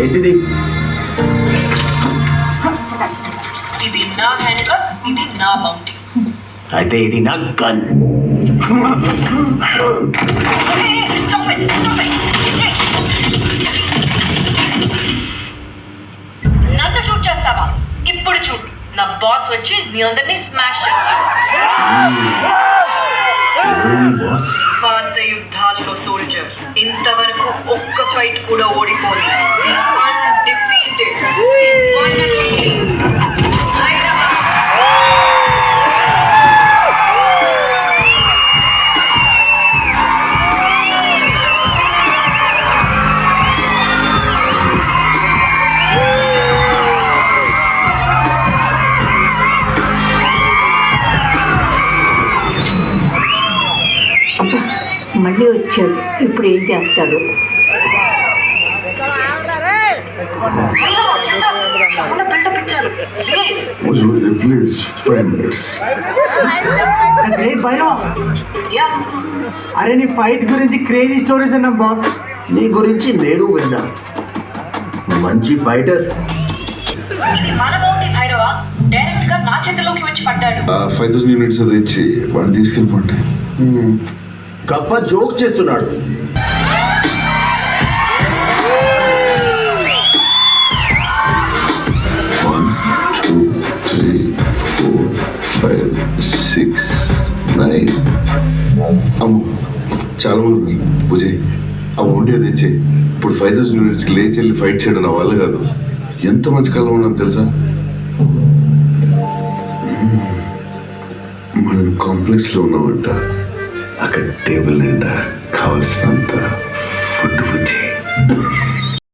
ఏంటిది? ఇది నా హ్యాండ్ కప్స్, ఇది నా బౌంటీ. అయితే ఇది నా గన్. నన్ను షూట్ చేస్తావా? ఇప్పుడు చూడు, నా బాస్ వచ్చి మీ అందరినీ స్మాష్ చేస్తాడు. బాస్ పాత యుద్ధాల్లో సోల్జర్ ఇంతవరకు ఒక్క ఫైట్ కూడా ఓడిపోలేదు. The undefeated, the one and only Hyderabad. మళ్ళీ వచ్చాడు. ఇప్పుడు ఏం చేస్తాడు? చాలా బిల్డప్ ఇచ్చారు. లే. Please, 5 minutes. అరే భైరవ, యా, అరే నీ ఫైట్ గురించి క్రేజీ స్టోరీస్ అన్నా బాస్. నీ గురించి నేను విన్నా. మంచి ఫైటర్. ఇది మన బౌంటీ భైరవ. డైరెక్ట్ గా నా చేతిలోకి వచ్చి పడ్డాడు. 5,000 యూనిట్స్ అది ఇచ్చి వాడిని తీసుకెళ్ళిపోండి. కప్ప జోక్ చేస్తున్నాడు. One, 2, 3, 4, 5, 6, 9. అమ్ము చాలా మంది పూజ ఆ ఒంటి అది ఇచ్చే. ఇప్పుడు 5,000 యూనిట్స్కి లేచి వెళ్ళి ఫైట్ చేయడం నా వల్ల కాదు. ఎంత మంచి కాలం ఉన్నది తెలుసా? మనం కాంప్లెక్స్లో ఉన్నామంట. అక్కడ టేబుల్ నిండా కావలసినంత ఫుడ్ వచ్చి